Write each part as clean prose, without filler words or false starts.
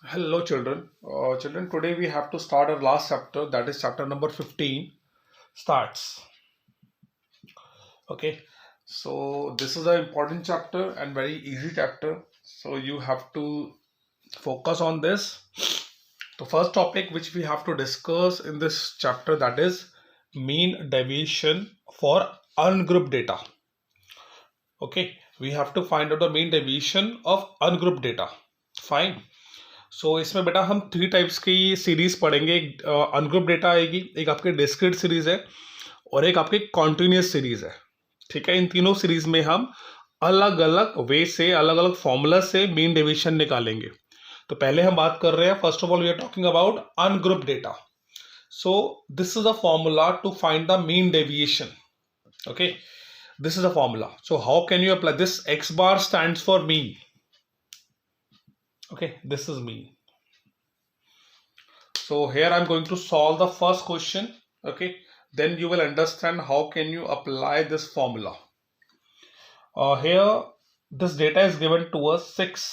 Hello, children. Children, today we have to start our last chapter, that is chapter number 15 starts. Okay, so this is an important chapter and very easy chapter. So you have to focus on this. The first topic which we have to discuss in this chapter, that is mean deviation for ungrouped data. Okay, we have to find out the mean deviation of ungrouped data. Fine. सो इसमें बेटा हम three types की series पढ़ेंगे। एक ungroup data आएगी, एक आपकी discrete series है और एक आपकी कॉन्टिन्यूस सीरीज है। ठीक है, इन तीनों सीरीज में हम अलग अलग वे से, अलग अलग फॉर्मूला से मीन डेविएशन निकालेंगे। तो पहले हम बात कर रहे हैं, first of all we are talking about ungroup data. So this is a formula to find the mean deviation. Okay, this is a formula. So how can you apply this? X bar stands for mean. Okay, this is mean. So here I'm going to solve the first question. Okay, then you will understand how can you apply this formula. Here this data is given to us 6,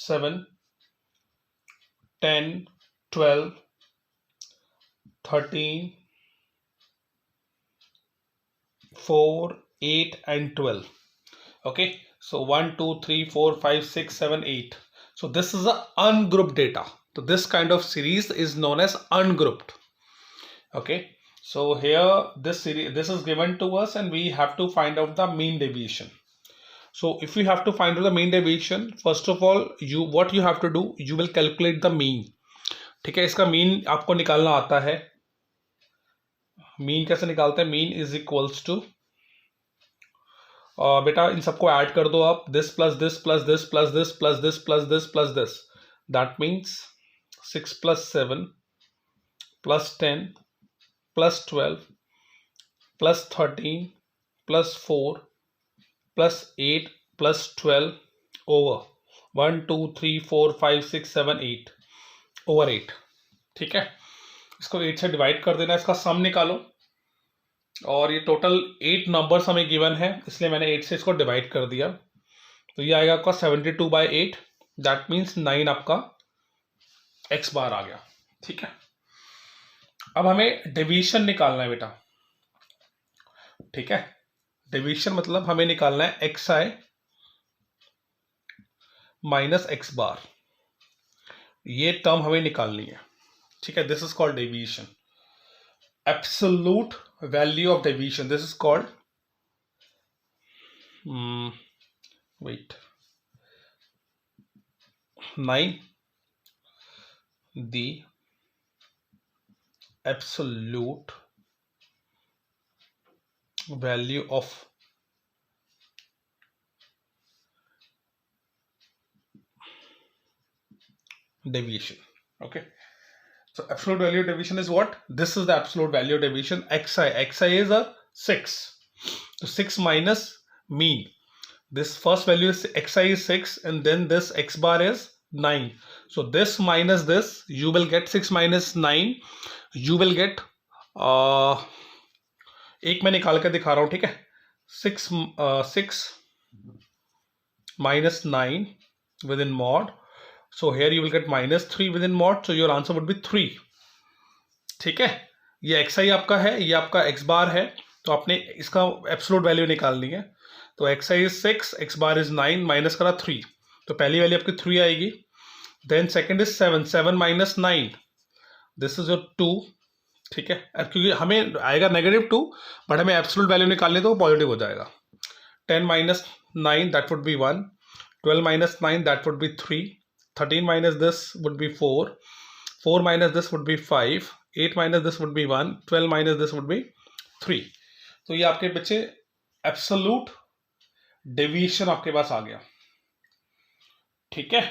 7, 10, 12, 13, 4, 8 and 12. Okay, so 1, 2, 3, 4, 5, 6, 7, 8. So this is a ungrouped data. So this kind of series is known as ungrouped. Okay, so here this is given to us and we have to find out the mean deviation. So if you have to find out the mean deviation, first of all what you have to do, you will calculate the mean. ठीक है, इसका mean आपको निकालना आता है। Mean कैसे निकालते हैं? मीन इज इक्वल्स टू, बेटा इन सबको ऐड कर दो आप, this plus this plus this plus this plus this plus this plus this, that means 6 plus 7 plus 10 plus 12 plus 13 plus 4 plus 8 plus 12 over 1 2 3 4 5 6 7 8 over 8। ठीक है, इसको 8 से डिवाइड कर देना, इसका सम निकालो। और ये टोटल 8 नंबर्स हमें गिवन है, इसलिए मैंने 8 से इसको डिवाइड कर दिया। तो ये आएगा आपका 72/8, दैट मीन्स 9 आपका एक्स बार आ गया। ठीक है, अब हमें डिवीजन निकालना है बेटा। ठीक है, डिवीजन मतलब हमें निकालना है एक्स आई माइनस एक्स बार, ये टर्म हमें निकालनी है। ठीक है, this is called division, absolute value of deviation. This is called wait 9, the absolute value of deviation. Okay, so absolute value of deviation is what? This is the absolute value of deviation. Xi is a 6. So 6 minus mean. This first value is xi is 6 and then this x bar is 9. So this minus this, you will get 6 minus 9. You will get एक मैं निकाल के दिखा रहा हूँ। ठीक है, 6 minus 9 within mod. So here you will get minus 3 within mod. So your answer would be 3. ठीक है, ये xi आपका है, ये आपका x बार है, तो आपने इसका एब्सोल्यूट वैल्यू निकालनी है। तो xi is 6, x bar is 9, minus करा 3, तो पहली वैल्यू आपकी 3 आएगी। Then second is 7 minus 9, this is your 2। ठीक है, क्योंकि हमें आएगा -2 बट हमें एब्सोल्यूट वैल्यू निकालनी तो वो पॉजिटिव हो जाएगा। 10 minus 9 that would B 1, 12 minus 9 that would B 3, 13 minus this would B 4, 4 minus this would B 5, 8 minus this would B 1, 12 minus this would B 3। तो ये आपके बच्चे एब्सोल्यूट डेविएशन आपके पास आ गया। ठीक है,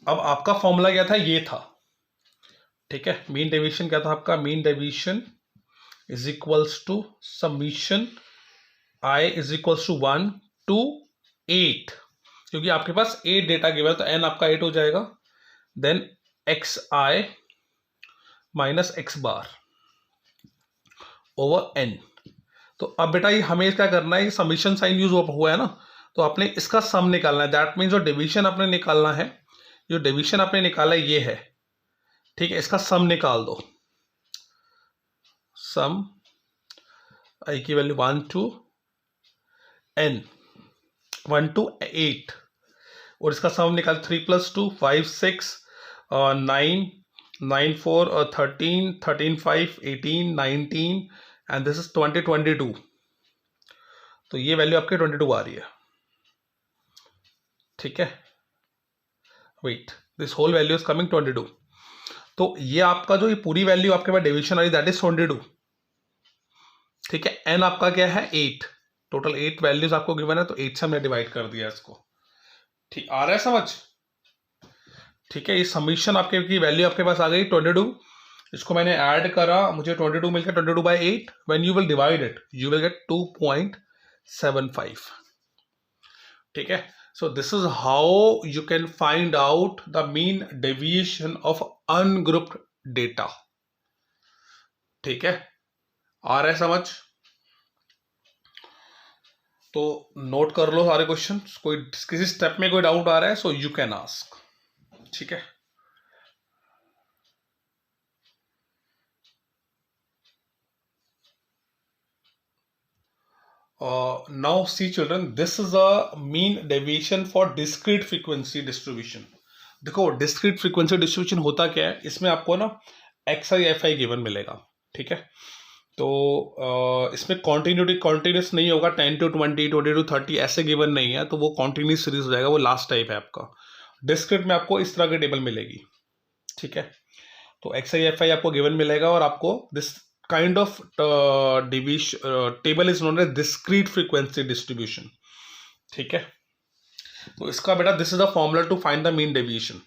अब आपका फॉर्मूला क्या था? ये था। ठीक है, मीन डेविएशन क्या था आपका? Mean deviation is equals to summation I is equals to 1 to 8, क्योंकि आपके पास 8 डेटा गिवन है तो n आपका 8 हो जाएगा। Then x i minus x bar over n। तो अब बेटा ये हमें क्या करना है, समीशन साइन यूज हुआ है ना, तो आपने इसका सम निकालना है। दैट मीन्स जो डिवीजन आपने निकालना है जो डिवीजन आपने निकाला ये है, ठीक है, इसका सम निकाल दो। सम आई की वैल्यू 1 to n, 1 to 8, और इसका सम निकाल 3 + 2 5 6 9 9 4 13 13 5 18 19 एंड दिस इज 20 22। तो ये वैल्यू आपके 22 आ रही है, ठीक है। Wait, this whole value is coming 22। तो ये आपका जो ये पूरी वैल्यू आपके पास डिवीजन आ रही दैट इज 22, ठीक है। एन आपका क्या है 8, टोटल 8 वैल्यूज आपको गिवन है, तो 8 से हमने डिवाइड कर दिया इसको, ठीक आ रहा है समझ, ठीक है। ये समीशन आपके की वैल्यू आपके पास आ गई 22, इसको मैंने ऐड करा, मुझे 22 मिल गया, 22/8। When you will divide it you will get 2.75, ठीक है। सो this is how you can find out the mean deviation of ungrouped data, ठीक है। आ रहा है समझ, तो नोट कर लो सारे क्वेश्चन, कोई किसी स्टेप में कोई डाउट आ रहा है सो यू कैन आस्क, ठीक है। Now see children, this is a mean deviation for discrete frequency distribution. देखो डिस्क्रीट फ्रीक्वेंसी डिस्ट्रीब्यूशन होता क्या है, इसमें आपको ना XI FI गिवन मिलेगा, ठीक है। तो इसमें कॉन्टिन्यूस नहीं होगा, 10 to 20 20 to 30 ऐसे गिवन नहीं है, तो वो कॉन्टिन्यूस सीरीज हो जाएगा, वो लास्ट टाइप है आपका। डिस्क्रीट में आपको इस तरह की टेबल मिलेगी, ठीक है। तो XI FI आपको गिवन मिलेगा, और आपको this kind of table is known as discrete frequency distribution, ठीक है। तो इसका बेटा this is the formula to find the mean deviation.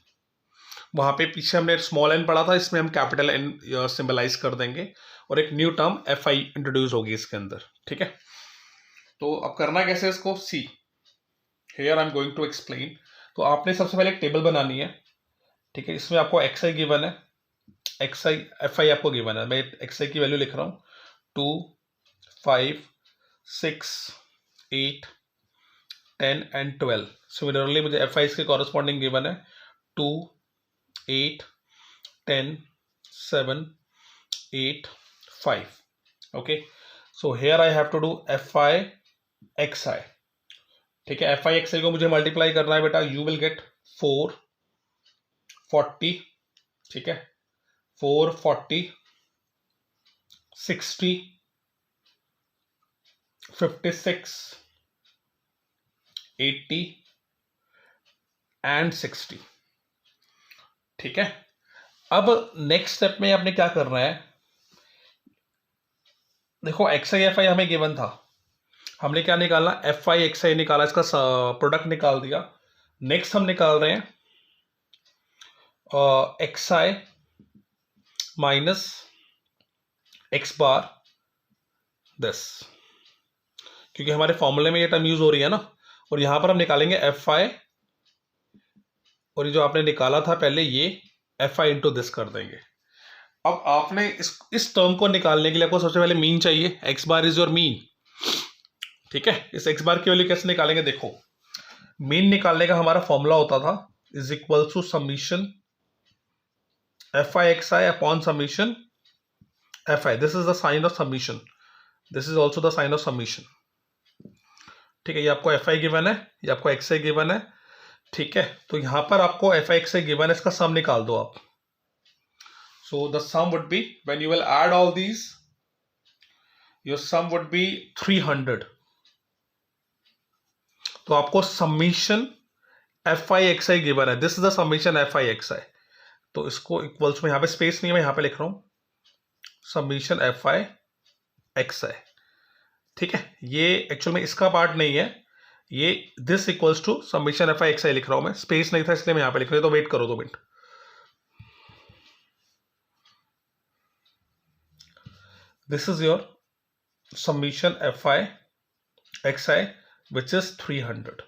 वहां पे पीछे हमने स्मॉल n पढ़ा था, इसमें हम कैपिटल N सिंबलाइज कर देंगे, और एक न्यू टर्म FI इंट्रोड्यूस होगी इसके अंदर, ठीक है। तो अब करना कैसे इसको, see here I am going to explain. तो आपने सबसे पहले एक टेबल बनानी है, ठीक है। इसमें आपको XI गिवन है, XI FI आपको गिवन है, मैं XI की वैल्यू लिख रहा हूँ 2 5 6 8 10 एंड 12। सिमिलरली मुझे FI इसके कॉरेस्पॉन्डिंग गिवन है 2 8 10 7 8 5, okay। so here I have to do FI XI, ठीक है। FI XI को मुझे मल्टीप्लाई करना है बेटा, you will get 4 40, ठीक है, 4 40 60 56 80 एंड 60, ठीक है। अब नेक्स्ट स्टेप में आपने क्या करना है, देखो XI FI हमें गिवन था, हमने क्या निकालना, FI XI निकाला, इसका प्रोडक्ट निकाल दिया। नेक्स्ट हम निकाल रहे हैं XI minus X bar this, क्योंकि हमारे फॉर्मूले में ये टर्म यूज हो रही है ना, और यहां पर हम निकालेंगे FI, और ये जो आपने निकाला था पहले ये FI इंटू दिस कर देंगे। अब आपने इस टर्म को निकालने के लिए आपको सबसे पहले मीन चाहिए, X bar is your mean, ठीक है। इस X बार की वैल्यू कैसे निकालेंगे, देखो मीन निकालने का हमारा फॉर्मूला होता था is equal to summation FI XI upon summation FI, this is the sign of summation, this is also the sign of summation, ठीक है। ये आपको FI गिवन है, ये आपको XI गिवन है, ठीक है। तो यहां पर आपको FI XI गिवन है, इसका सम निकाल दो आप। So the sum would be, when you will add all these, your sum would be 300। तो आपको समीशन FI XI गिवन है, this is the summation FI XI। तो इसको इक्वल्स में, यहां पे स्पेस नहीं है, मैं यहां पे लिख रहा हूं समीशन FI XI, ठीक है। ये एक्चुअल में इसका पार्ट नहीं है, ये this equals to summation FI XI लिख रहा हूं मैं, स्पेस नहीं था इसलिए मैं यहां पे लिख रहा हूं, तो वेट करो 2 minute. This is your summation FI XI which is 300,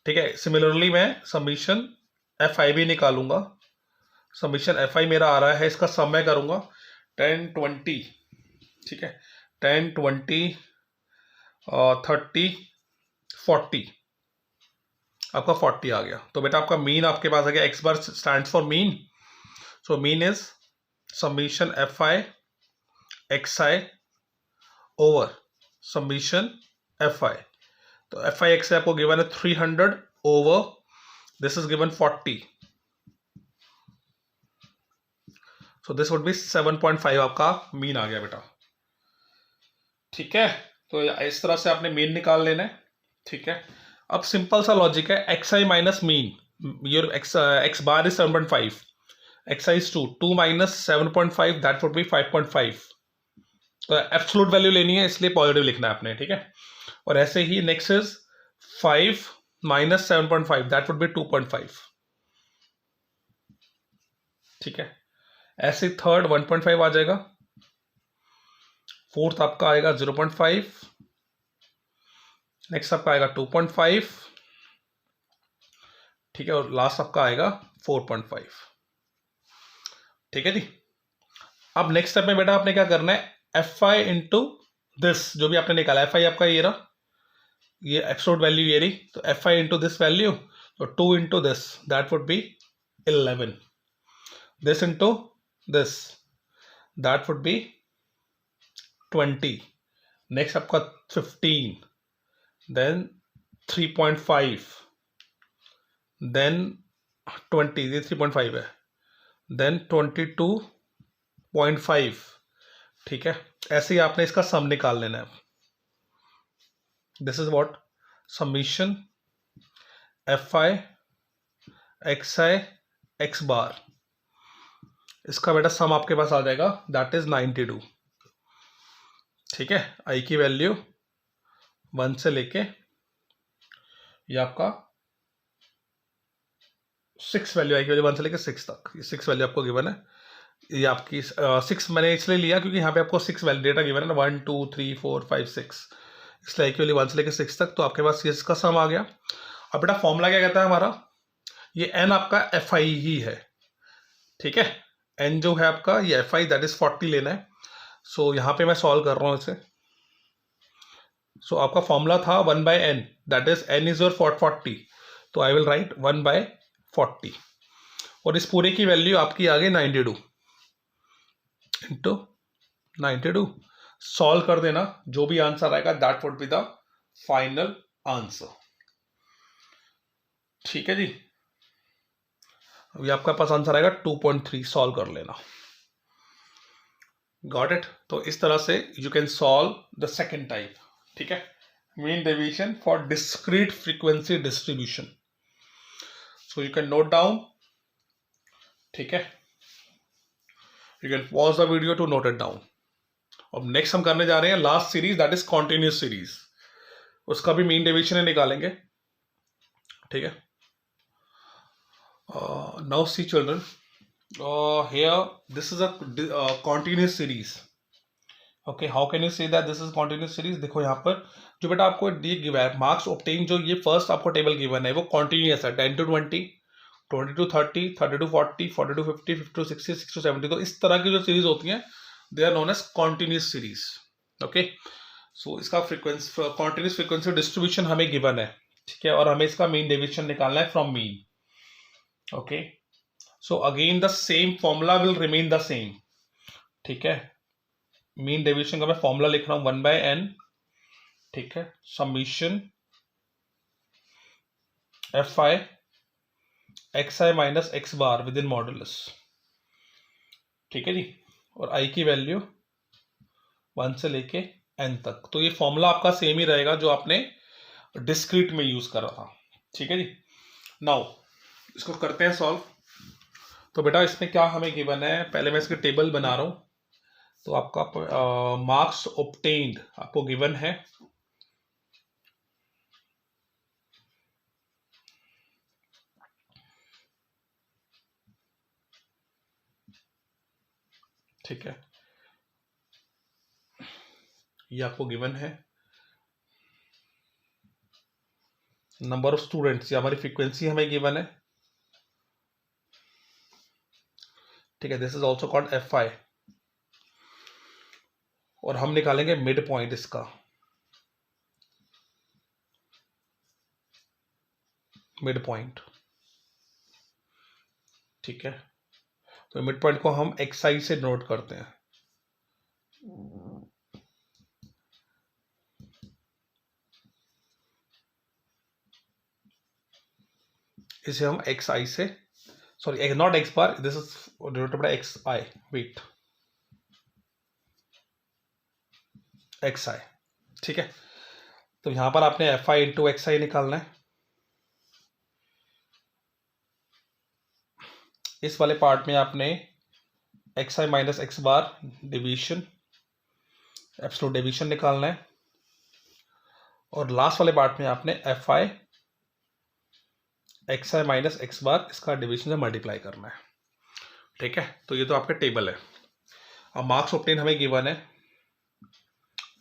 ठीक है। सिमिलरली मैं समीशन FI भी निकालूंगा, समीशन FI मेरा आ रहा है, इसका सम मैं करूंगा 10 20, ठीक है, 10 20 30 40, आपका 40 आ गया। तो बेटा आपका मीन आपके पास आ गया, x bar stands for mean, so mean is summation F I x I over summation F I. तो एफ आई एक्स आई आपको गिवन है 300 over this is given 40, so this would B 7.5 आपका मीन आ गया बेटा। ठीक है, तो इस तरह से आपने मीन निकाल लेना है। ठीक है, अब सिंपल सा लॉजिक है, x i minus mean, your x bar is 7.5, x I is 2 minus 7.5 that would B 5.5। तो एब्सोल्यूट वैल्यू लेनी है इसलिए पॉजिटिव लिखना है आपने। ठीक है, और ऐसे ही next is 5 minus 7.5 that would be 2.5। ठीक है, ऐसे थर्ड 1.5 आ जाएगा, फोर्थ आपका आएगा 0.5, नेक्स्ट आपका आएगा 2.5। ठीक है, और लास्ट आपका आएगा 4.5। ठीक है जी। अब नेक्स्ट स्टेप में बेटा आपने क्या करना है, एफ आई इंटू दिस जो भी आपने निकाला, एफ आई आपका ये रहा, ये एब्सोल्यूट वैल्यू ये रही, तो F I into this value, तो 2 into this that would B 11, this into this that would be 20, next आपका 15, देन 3.5, देन 20, ये 3.5 है, देन 22.5। ठीक है, ऐसे ही आपने इसका सम निकाल लेना है। This is what summation F I x I X bar, इसका बेटा सम आपके पास आ जाएगा दैट इज 92। ठीक है, आई की वैल्यू 1 से लेके ये आपका 6 वैल्यू, आई की वैल्यू 1 से लेके 6 तक, ये 6 वैल्यू आपको गिवन है। ये आपकी 6 मैंने इसलिए लिया क्योंकि यहाँ पे आपको 6 वैल्यू डेटा गिवन है ना, 1 2 3 4 5 6, इसलिए आई की वैल्यू 1 से लेके 6 तक। तो आपके पास ये इसका सम आ गया। अब बेटा फॉर्मूला क्या कहता है हमारा, ये एन आपका एफ आई ही है। ठीक है, एन जो है आपका ये एफ आई दैट इज 40 लेना है। सो यहाँ पे मैं सॉल्व कर रहा हूँ इसे। सो आपका फॉर्मूला था 1 by n, that is n is your 40, तो आई विल राइट 1 बाय 40, और इस पूरे की वैल्यू आपकी आ गई 92 इंटू 92। सॉल्व कर देना, जो भी आंसर आएगा that would be the final answer. ठीक है जी, अभी आपका पास आंसर आएगा 2.3, सॉल्व कर लेना। Got it. तो इस तरह से you can solve the second type. ठीक है, mean deviation for discrete frequency distribution. So you can note down. ठीक है, you can pause the video to note it down. अब नेक्स्ट हम करने जा रहे हैं last series that is continuous series, उसका भी मीन डेविएशन निकालेंगे। ठीक है, now see children, here this is a continuous series. Okay, how can you say that this is continuous series? देखो यहाँ पर जो बेटा आपको डी गिवन है मार्क्स ऑब्टेन, जो ये फर्स्ट आपको टेबल गिवन है वो कॉन्टिन्यूस है, 10 to 20, 20 to 30, 30 to 40, 40 to 50, 50 to 60, 60 to 70। तो इस तरह की जो सीरीज होती हैं they are known as continuous series. Okay, so इसका फ्रीक्वेंसी कॉन्टिन्यूस फ्रीक्वेंसी डिस्ट्रीब्यूशन हमें गिवन है। ठीक है, और हमें इसका मीन डेविएशन निकालना है from mean. Okay, so again the same formula will remain the same। ठीक है, मीन डेविएशन का मैं फॉर्मूला लिख रहा हूं 1 बाय एन। ठीक है, summation F I x i minus x bar within modulus. ठीक है जी, और आई की वैल्यू 1 से लेके एन तक। तो ये फॉर्मूला आपका सेम ही रहेगा जो आपने डिस्क्रीट में यूज करा था। ठीक है जी, नाउ इसको करते हैं सॉल्व। तो बेटा इसमें क्या हमें गिवन है, पहले मैं इसकी टेबल बना रहा हूं। तो आपका मार्क्स ऑब्टेन्ड आपको गिवन है। ठीक है, ये आपको गिवन है। नंबर ऑफ स्टूडेंट्स, ये हमारी फ्रीक्वेंसी हमें गिवन है। ठीक है, this is also called F I, और हम निकालेंगे मिड पॉइंट इसका। मिड पॉइंट, ठीक है। तो मिड पॉइंट को हम xi से नोट करते हैं। इसे हम xi से, sorry not x bar, this is denoted by xi, wait xi, ठीक है। तो यहां पर आपने fi इंटू xi निकालना है। इस वाले पार्ट में आपने xi माइनस x बार डिवीजन, एब्सोल्यूट डिवीजन निकालना है। और लास्ट वाले पार्ट में आपने fi xi माइनस x बार इसका डिवीजन से मल्टीप्लाई करना है, ठीक है। तो ये तो आपका टेबल है। अब मार्क्स ऑप्टेन हमें गिवन है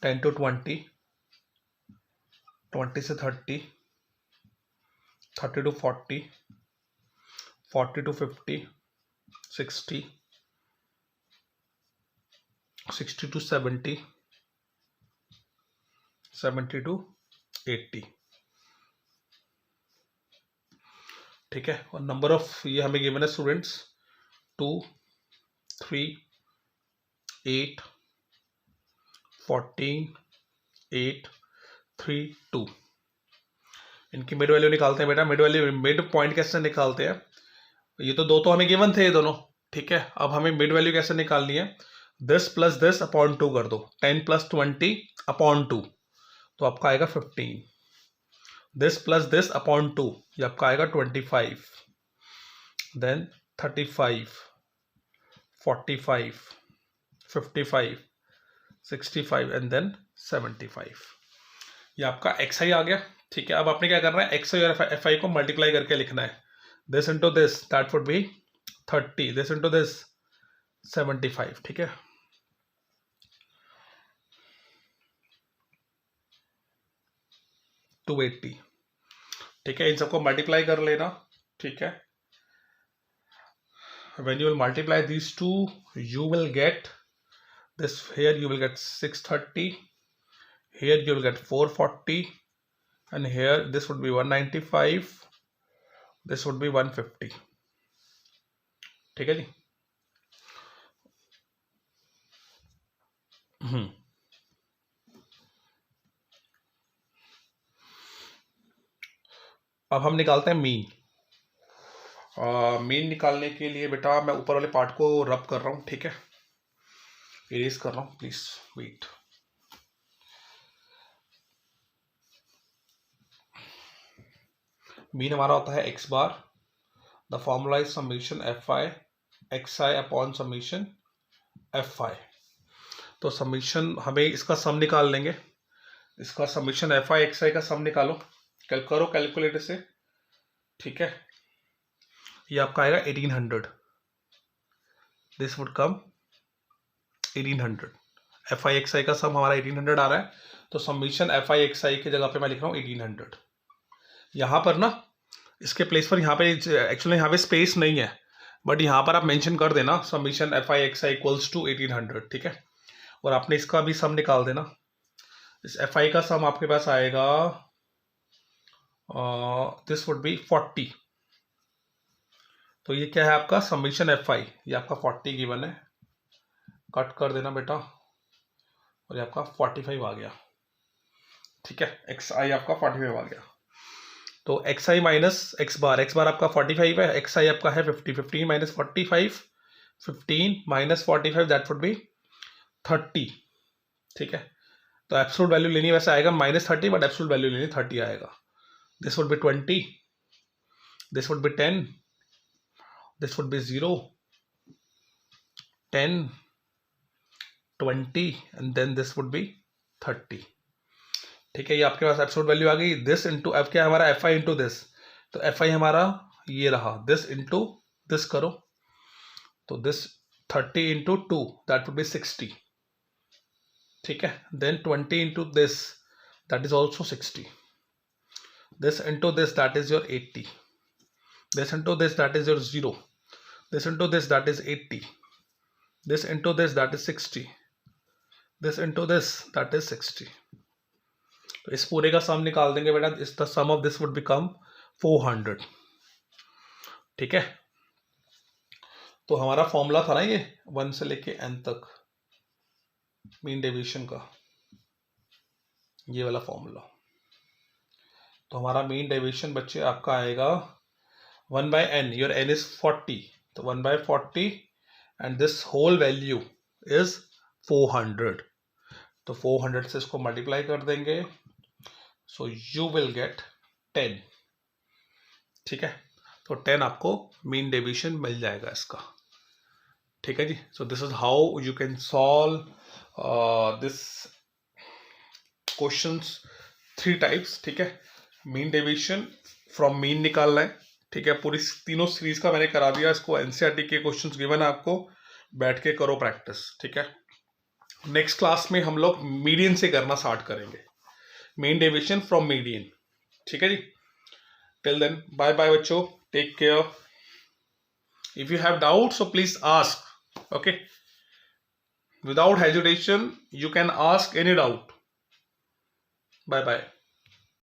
10 to 20, 20 से 30, 30 to 40, 40 to 50, 60, 60 to 70, 70 to 80, ठीक है। और नंबर ऑफ ये हमें गिवन है स्टूडेंट्स 2, 3, 8, 14, 8, 3, 2। इनकी मिड वैल्यू निकालते हैं बेटा। मिड वैल्यू, मिड पॉइंट कैसे निकालते हैं? ये तो दो तो हमें गिवन थे ये दोनों, ठीक है। अब हमें मिड वैल्यू कैसे निकालनी है? दिस प्लस दिस अपॉन 2 कर दो, 10 प्लस 20 अपॉन 2, तो आपका आएगा 15। दिस प्लस दिस अपॉन 2, ये आपका आएगा 25, देन 35, 45, 55, 65 एंड देन 75। ये आपका xi आ गया, ठीक है। अब आपने क्या करना है, xi और fi को मल्टीप्लाई करके लिखना है। This into this that would be 30, this into this 75, ठीक है। टू 80, ठीक है। इन सबको मल्टीप्लाई कर लेना, ठीक है। when you will multiply these two, you will get this, here you will get 630, here you will get 440, and here this would be 195, this would be 150, ठीक है जी। अब हम निकालते हैं मीन। मीन निकालने के लिए बेटा मैं ऊपर वाले पार्ट को रब कर रहा हूं, ठीक है। इरेज कर रहा हूं, प्लीज वेट। मीन हमारा होता है x bar, the formula is summation fi xi upon summation fi। तो समेशन हमें इसका सम निकाल लेंगे, इसका समेशन fi xi का सम निकालो, करो कैलकुलेटर से, ठीक है। ये आपका आएगा 1800, this would come 1800। fi xi का सम हमारा 1800 आ रहा है, तो समेशन fi xi की जगह पे मैं लिख रहा हूँ 1800। यहाँ पर ना इसके प्लेस पर, यहाँ पे एक्चुअली यहाँ पे स्पेस नहीं है, बट यहाँ पर आप मेंशन कर देना summation fi xi equals to 1800, ठीक है। और आपने इसका भी सम निकाल देना। इस fi का सम आपके पास आएगा, दिस वुड बी 40। तो ये क्या है आपका समेशन fi, ये आपका 40 गिवन है, कट कर देना बेटा, और ये आपका 45 आ गया, ठीक है। xi आपका 45 आ गया। तो xi माइनस x बार आपका 45 है, xi आपका है 50, 15 minus 45, 15 minus 45 that would be 30, ठीक है। तो एब्सोल्यूट वैल्यू लेनी वैसे आएगा -30, बट एब्सोल्यूट वैल्यू लेनी 30 आएगा। This would be 20, this would be 10, this would be 0, 10, 20 and then this would be 30, ठीक है। ये आपके पास एब्सोल्यूट वैल्यू आ गई। दिस इंटू एफ क्या हमारा fi इंटू दिस, तो fi हमारा ये रहा, दिस इंटू दिस करो, तो this 30 into 2 that would be 60, ठीक है। Then 20 into this that is also 60, this into this that is your 80, this into this that is your 0, this into this that is 80, this into this that is 60, this into this that is 60। तो इस पूरे का सम निकाल देंगे बेटा। इस the sum of this would become 400। ठीक है, तो हमारा फॉर्मूला था ना ये 1 से लेके n तक मीन डेविएशन का, ये वाला फॉर्मूला। तो हमारा मीन डेविएशन बच्चे आपका आएगा 1/n, योर n इज 40, तो 1/40 and this whole value is 400। तो 400 से इसको मल्टीप्लाई कर देंगे, सो यू विल गेट 10। ठीक है, तो 10 आपको मीन डेविएशन मिल जाएगा इसका। ठीक है जी, so this is how you can solve this questions 3 types. ठीक है, मीन डेविएशन फ्रॉम मीन निकालना है। ठीक है, पूरी तीनों सीरीज का मैंने करा दिया, इसको एनसीईआरटी के क्वेश्चंस गिवन है, आपको बैठ के करो प्रैक्टिस। ठीक है, नेक्स्ट क्लास में हम लोग मीडियन से करना स्टार्ट करेंगे, मीन डेविएशन फ्रॉम मीडियन। ठीक है जी, टिल देन बाय बाय बच्चों, take care. If you have doubt so please ask, okay, without hesitation you can ask any doubt. Bye bye.